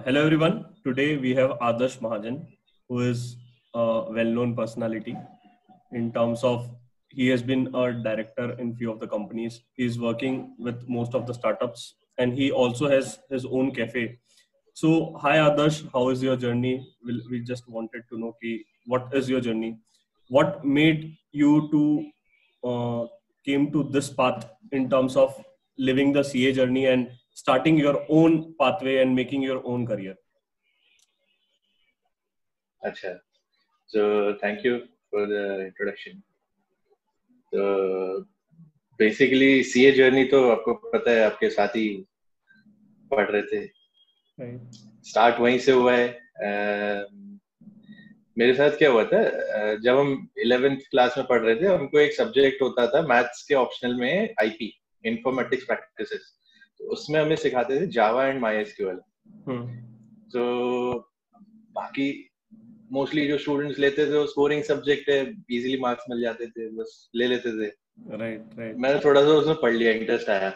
Hello everyone. Today we have Adarsh Mahajan, who is a well-known personality in terms of he has been a director in few of the companies. He is working with most of the startups, and he also has his own cafe. So, hi Adarsh, how is your journey? We just wanted to know what is your journey? What made you to came to this path in terms of living the CA journey and starting your own pathway and making your own career? Acha. So thank you for the introduction. तो basically CA journey तो आपको पता है आपके साथ ही पढ़ रहे थे. Start वहीं से हुआ है. मेरे साथ क्या हुआ था, जब हम 11th क्लास में पढ़ रहे थे हमको एक सब्जेक्ट होता था मैथ्स के ऑप्शनल में IP इन्फॉर्मेटिक्स प्रैक्टिसेस. तो उसमें हमें सिखाते थे जावा एंड MySQL. तो बाकी मोस्टली जो स्टूडेंट्स लेते थे वो स्कोरिंग सब्जेक्ट है, इजीली मार्क्स मिल जाते थे, बस ले लेते थे. राइट. मैंने थोड़ा सा उसमें पढ़ लिया, इंटरेस्ट आया.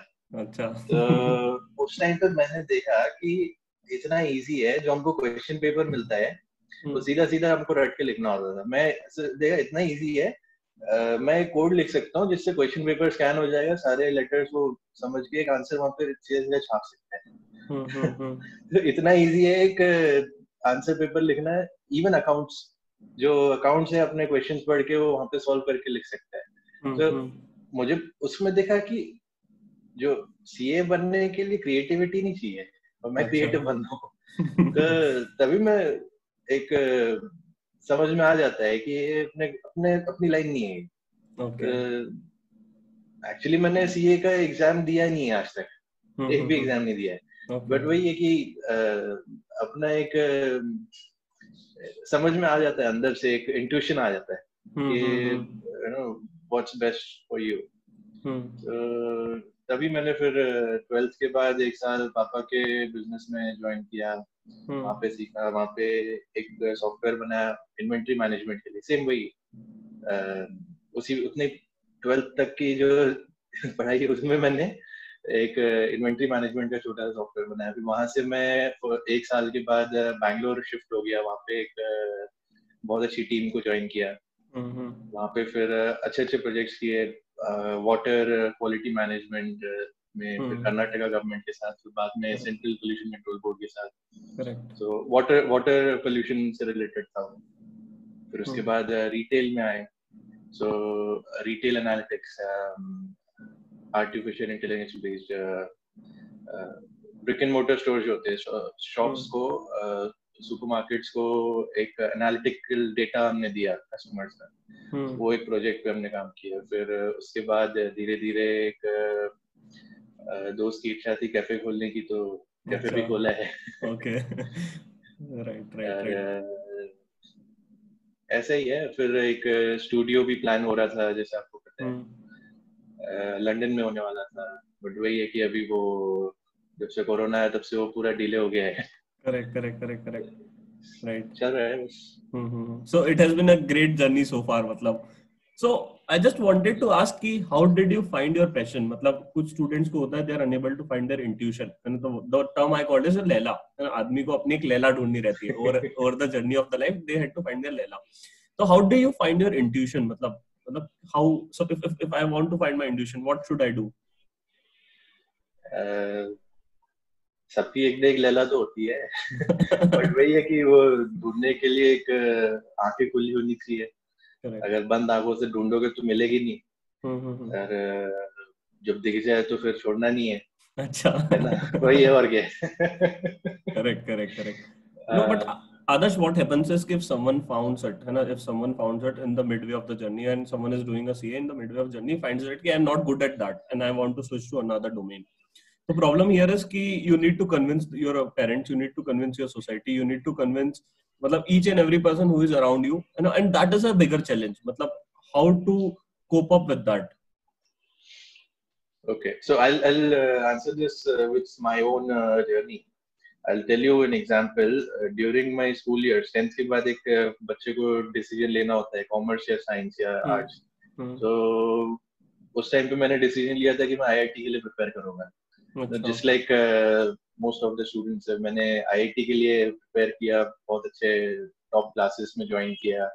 अच्छा. तो उस टाइम पर मैंने देखा कि इतना इजी है, जो हमको क्वेश्चन पेपर मिलता है तो सीधा सीधा हमको रट के लिखना होता था. मैं देखा इतना इजी है, मैं एक कोड लिख सकता हूँ जिससे क्वेश्चन पेपर स्कैन हो जाएगा, सारे लेटर्स वो समझ के एक आंसर वहां पे सीधे छाप सकते हैं. तो इतना इजी है एक आंसर पेपर लिखना है. इवन अकाउंट्स, जो अकाउंट्स है अपने क्वेश्चंस पढ़ के वो वहां पे सॉल्व करके लिख सकता है. तो मुझे उसमें देखा कि जो सीए बनने के लिए क्रिएटिविटी नहीं चाहिए और मैं क्रिएटिव बन रहा हूँ. तो तभी मैं एक समझ में आ जाता है कि ये अपनी लाइन नहीं है. एक्चुअली मैंने सीए का एग्जाम दिया नहीं है आज तक, एक भी एग्जाम नहीं दिया है. बट वही है कि अपना एक समझ में आ जाता है, अंदर से एक इंट्यूशन आ जाता है कि you know what's best for you. तभी मैंने फिर 12th के बाद एक साल पापा के बिजनेस में ज्वाइन किया. वहाँ पे सीखा, वहाँ पे एक सॉफ्टवेयर बनाया इन्वेंट्री मैनेजमेंट के लिए. सेम वही उसी उतनी 12th तक की जो पढ़ाई है उसमें मैंने एक इन्वेंट्री मैनेजमेंट का छोटा सा सॉफ्टवेयर बनाया. फिर वहां से मैं एक साल के बाद बैंगलोर शिफ्ट हो गया. वहाँ पे एक बहुत अच्छी टीम को ज्वाइन किया. वहाँ पे फिर अच्छे प्रोजेक्ट्स किए, वाटर क्वालिटी मैनेजमेंट में, फिर कर्नाटका गवर्नमेंट के साथ, फिर बाद में सेंट्रल पोल्यूशन कंट्रोल बोर्ड के साथ. तो वाटर पोल्यूशन से रिलेटेड था. फिर उसके बाद रिटेल में आए. So retail analytics, artificial intelligence based brick and mortar store जो होते हैं, शॉप्स को, सुपरमार्केट्स को एक एनालिटिकल डेटा हमने दिया कस्टमर्स का. वो एक प्रोजेक्ट पे हमने काम किया. फिर उसके बाद धीरे धीरे एक दोस्त की इच्छा थी कैफे खोलने की, तो कैफे भी खोला है. ओके. राइट. ऐसा ही है. फिर एक स्टूडियो भी प्लान हो रहा था, जैसे आपको पता है, लंदन में होने वाला था. बट वही है कि अभी वो जब से कोरोना है तब से वो पूरा डिले हो गया है. करेक्ट. राइट. चल रहा है. So it has been a great journey so far. मतलब so I just wanted to ask कि how did you find your passion? मतलब कुछ students को होता है they are unable to find their intuition. तो the term I called is Laila. आदमी को अपनी एक लैला ढूंढनी रहती है. over the journey of the life they had to find their Laila. So how do you find your intuition? मतलब how, so if I want to find my intuition, what should I do? सबकी एक एक लैला तो होती है. But वही है कि वो ढूंढने के लिए एक आंखें खुली होनी चाहिए. अगर बंद आंखों से ढूंढोगे तो मिलेगी नहीं. और जब दिख जाए तो फिर छोड़ना नहीं है. अच्छा, है ना, वही है और क्या. Correct. No, but Adarsh, what happens is if someone founds it, if someone founds it in the midway of the journey and someone is doing a CA in the midway of journey, finds that I'm not good at that and I want to switch to another domain. The problem here is कि you need to convince your parents, you need to convince your society, you need to convince मतलब each and every person who is around you, and that is a bigger challenge. मतलब how to cope up with that? Okay, so I'll answer this with my own journey. I'll tell you an example. During my school years, 10th के बाद एक बच्चे को decision लेना होता है, commerce या साइंस या आर्ट्स. तो उस टाइम पे मैंने डिसीजन लिया था कि मैं IIT के लिए प्रिपेयर करूंगा. Just like most of the students है. मैंने आईआईटी के लिए प्रिपेयर किया, बहुत अच्छे टॉप क्लासेस में ज्वाइन किया,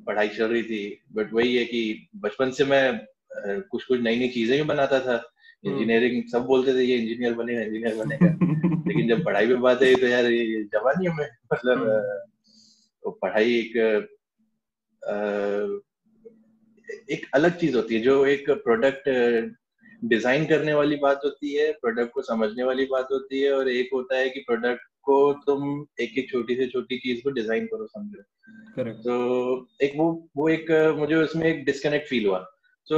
पढ़ाई चल रही थी. बट वही है कि बचपन से मैं कुछ कुछ नई नई चीजें भी बनाता था. इंजीनियरिंग सब बोलते थे ये इंजीनियर बनेगा इंजीनियर बनेगा, लेकिन जब पढ़ाई पे बात आई तो यार ये जवानी में मतलब तो पढ़ाई एक अलग चीज होती है. जो एक प्रोडक्ट डिजाइन करने वाली बात होती है, प्रोडक्ट को समझने वाली बात होती है, और एक होता है कि प्रोडक्ट को तुम एक एक छोटी से छोटी चीज को डिजाइन करो, समझो. तो एक वो एक मुझे उसमें एक डिस्कनेक्ट फील हुआ. तो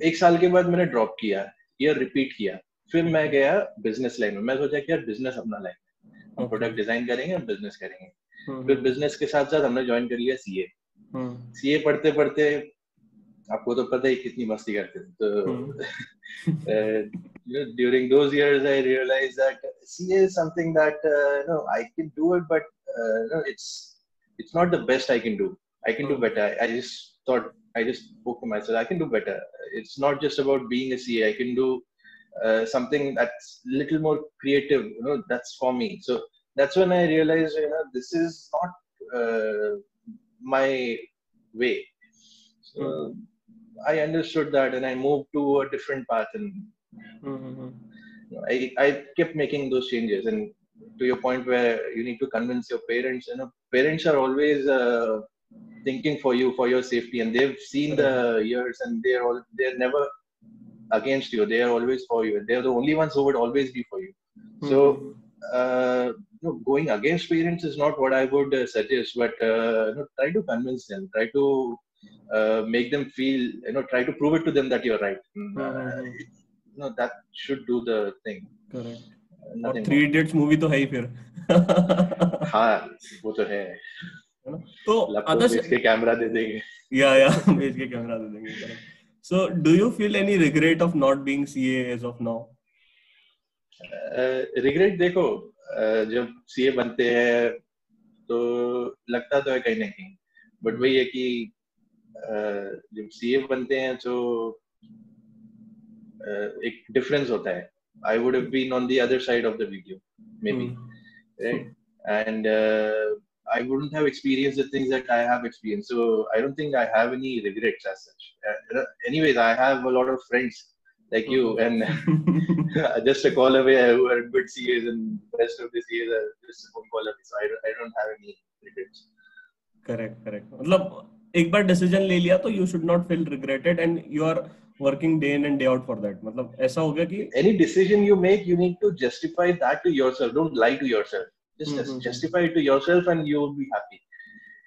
एक साल के बाद मैंने ड्रॉप किया, ये रिपीट किया. फिर मैं गया बिजनेस लाइन में. मैं सोचा कि यार बिजनेस अपना लाइन है, हम प्रोडक्ट डिजाइन करेंगे और बिजनेस करेंगे. फिर बिजनेस के साथ साथ हमने ज्वाइन कर लिया सीए. सीए पढ़ते पढ़ते आपको तो पता ही कितनी मस्ती करते थे. तो during those years I realized that CA is something that I can do it, but it's not the best I can do. I can do better. I just spoke to myself, I can do better. It's not just about being a CA. I can do something that's little more creative, that's for me. So that's when I realized this is not my way. So I understood that, and I moved to a different path, and I kept making those changes. And to your point where you need to convince your parents, parents are always thinking for you, for your safety, and they've seen the years, and they're never against you. They are always for you. They're the only ones who would always be for you. So going against parents is not what I would suggest, but try to convince them, try to make them feel, try to prove it to them that you're right. That should do the thing. Correct. और 3 Idiots movie तो है ही फिर. हाँ वो तो है. तो आदर्श के कैमरा दे देंगे. या बेच के कैमरा दे देंगे. Correct. So do you feel any regret of not being CA as of now? Regret देखो, जब सीए बनते हैं तो लगता तो है कहीं ना कहीं, बट वही है कि जब सीए बनते हैं तो एक डिफरेंस होता है. I would have been on the other side of the video, maybe, right? And I wouldn't have experienced the things that I have experienced. So I don't think I have any regrets as such. Anyways, I have a lot of friends like you, and just a call away who are good CAs, and the rest of the CAs are just a phone call away. So I don't have any regrets. Correct. मतलब एक बार decision ले लिया तो you should not feel regretted, and you are working day in and day out for that. मतलब ऐसा हो गया कि any decision you make, you need to justify that to yourself. Don't lie to yourself. Just justify it to yourself, and you will be happy.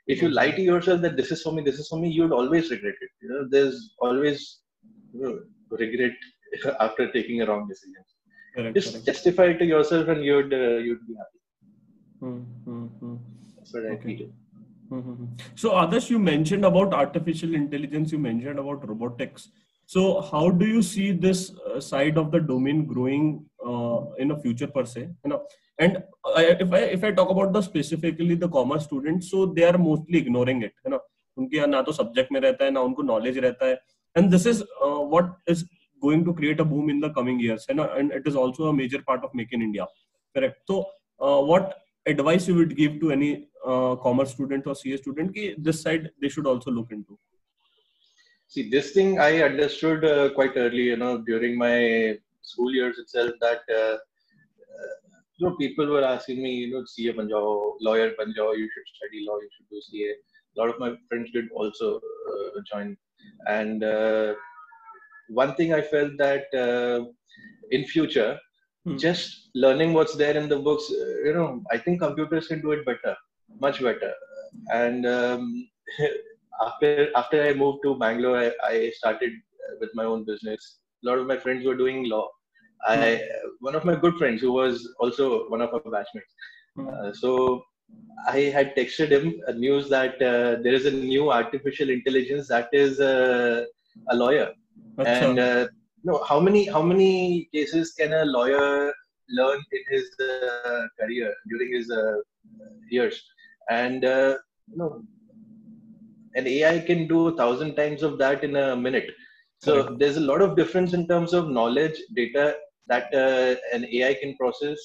If you lie to yourself that this is for me, you would always regret it. There's always regret after taking a wrong decision. Just justify it to yourself, and you'd be happy. That's what I feel. So Adarsh, you mentioned about artificial intelligence, you mentioned about robotics. So how do you see this side of the domain growing in a future per se? And if I talk about the specifically the commerce students, so they are mostly ignoring it. उनके यहाँ ना तो subject में रहता है, ना उनको knowledge रहता है. And this is what is going to create a boom in the coming years. And it is also a major part of Make in India. Correct. So what advice you would give to any commerce student or CA student कि this side they should also look into? See, this thing I understood quite early, during my school years itself, that people were asking me, CA ban jao, lawyer ban jao, you should study law, you should do CA. A lot of my friends did also join. And one thing I felt that in future, just learning what's there in the books, I think computers can do it better, much better. And after I moved to Bangalore, I started with my own business. A lot of my friends were doing law. One of my good friends who was also one of our batchmates. So I had texted him a news that there is a new artificial intelligence that is a lawyer. And how many cases can a lawyer learn in his career during his years? And an AI can do 1,000 times of that in a minute. So there's a lot of difference in terms of knowledge, data that an AI can process.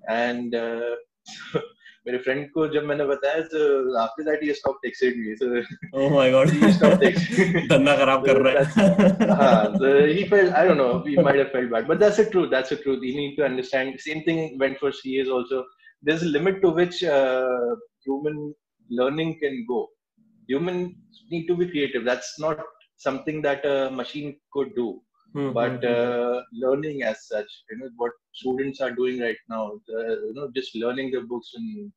And मेरे friend को जब मैंने बताया, so after that he stopped texting me. So oh my god, he stopped texting. धंधा खराब कर रहा है. So he felt, I don't know, he might have felt bad, but that's the truth. That's the truth. You need to understand. Same thing went for CAs also. There's a limit to which human learning can go. Humans need to be creative. That's not something that a machine could do. But learning as such, what students are doing right now, just learning the books and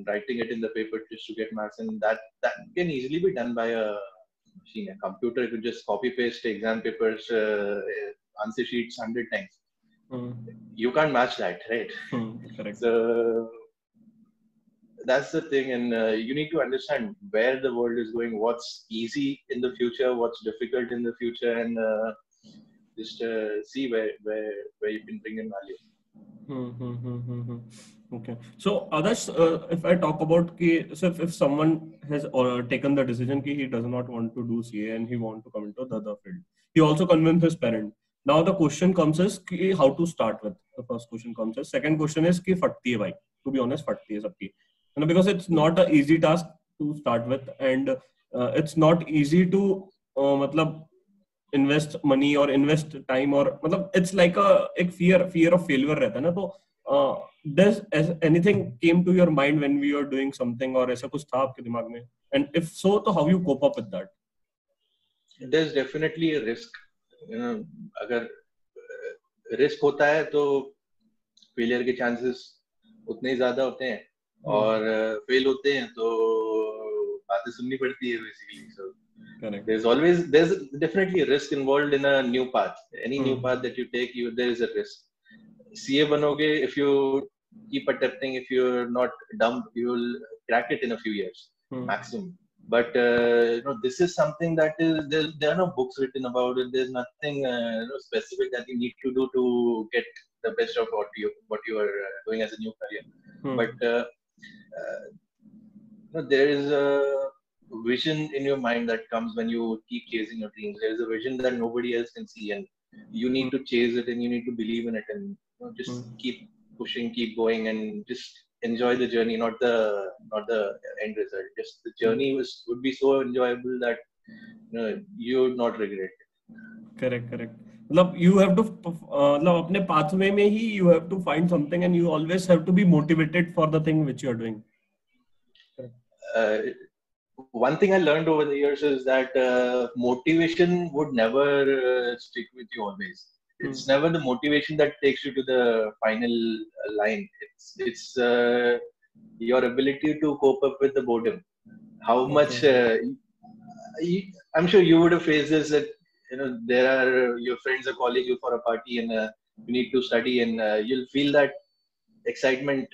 writing it in the paper just to get marks, and that can easily be done by a machine. A computer could just copy paste exam papers, answer sheets 100 times. You can't match that, right? Correct. So that's the thing, and you need to understand where the world is going, what's easy in the future, what's difficult in the future, and just see where you can bring in value. Okay. So Adarsh, if I talk about if someone has taken the decision he does not want to do CA and he want to come into the other field, he also convinced his parent. Now the question comes is how to start with. The first question comes as. Second question is कि फटती है भाई. To be honest, फटती है सबकी. Because it's not an easy task to start with, and it's not easy to invest money or invest time, or it's like a fear of failure रहता है ना. तो does anything came to your mind when we were doing something, or ऐसा कुछ था आपके दिमाग में, and if so, तो how you cope up with that? There's definitely a risk. अगर risk होता है तो failure के chances उतने ज़्यादा होते हैं, और फेल होते हैं तो बातें सुननी पड़ती है basically. So correct. there's definitely a risk involved in a new path. Any new path that you take, there is a risk. CA बनोगे, if you keep attempting, if you're not dumb, you'll crack it in a few years maximum. But this is something that is there are no books written about it. There's nothing specific that you need to do to get the best of what you are doing as a new career. But there is a vision in your mind that comes when you keep chasing your dreams. There is a vision that nobody else can see, and you need to chase it, and you need to believe in it, and just keep pushing, keep going, and just enjoy the journey, not the end result. Just the journey would be so enjoyable that you would not regret it. Correct. You have to अपने pathway में ही you have to find something, and you always have to be motivated for the thing which you are doing. One thing I learned over the years is that motivation would never stick with you always. It's never the motivation that takes you to the final line. It's your ability to cope up with the boredom. How much I'm sure you would have faced this, that there are your friends are calling you for a party, and you need to study, and you'll feel that excitement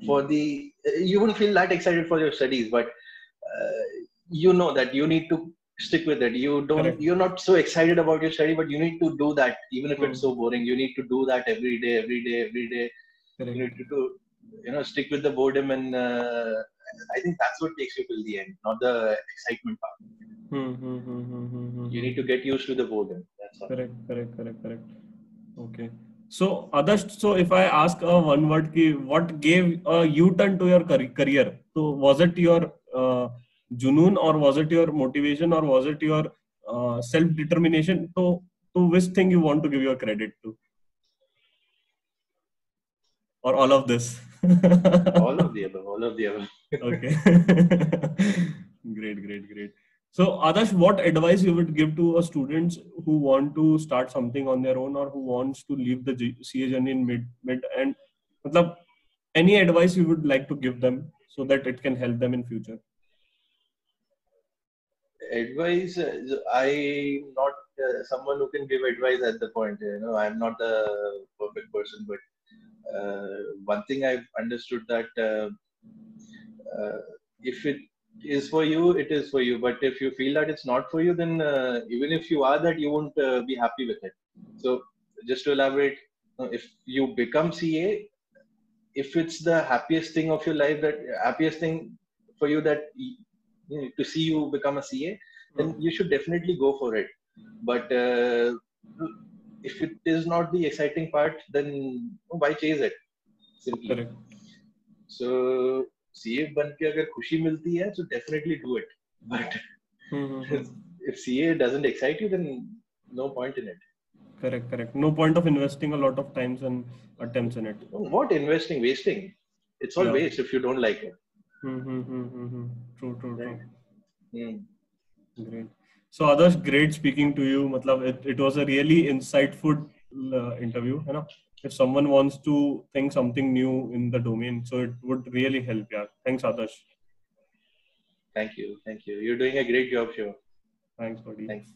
you wouldn't feel that excited for your studies, but that you need to stick with it. You're not so excited about your study, but you need to do that even if it's so boring. You need to do that every day. Correct. You need to stick with the boredom, and I think that's what takes you till the end, not the excitement part. You need to get used to the boredom. That's all. Correct. Okay. So Adarsh, so if I ask one word, what gave a U-turn to your career? So was it your junoon, or was it your motivation, or was it your self-determination? To which thing you want to give your credit to? Or all of this? All of the above. Okay. Great. So Adarsh, what advice you would give to students who want to start something on their own, or who wants to leave the CA journey in mid and any advice you would like to give them so that it can help them in future? Advice, I'm not someone who can give advice at the point. I'm not a perfect person, but one thing I've understood that if it is for you, it is for you. But if you feel that it's not for you, then even if you are that, you won't be happy with it. So just to elaborate, if you become CA, if it's the happiest thing of your life, that happiest thing for you, that to see you become a CA, then you should definitely go for it. But if it is not the exciting part, then why chase it? Simply. Correct. So CA बन के अगर खुशी मिलती है, so definitely do it. But if CA doesn't excite you, then no point in it. Correct. No point of investing a lot of times and attempts in it. What investing? Wasting. It's all waste if you don't like it. True. Great. So Adarsh, great speaking to you. It was a really insightful interview. You know, if someone wants to think something new in the domain, so it would really help. Yeah. Thanks, Adarsh. Thank you. You're doing a great job, Shiva. Thanks, buddy. Thanks.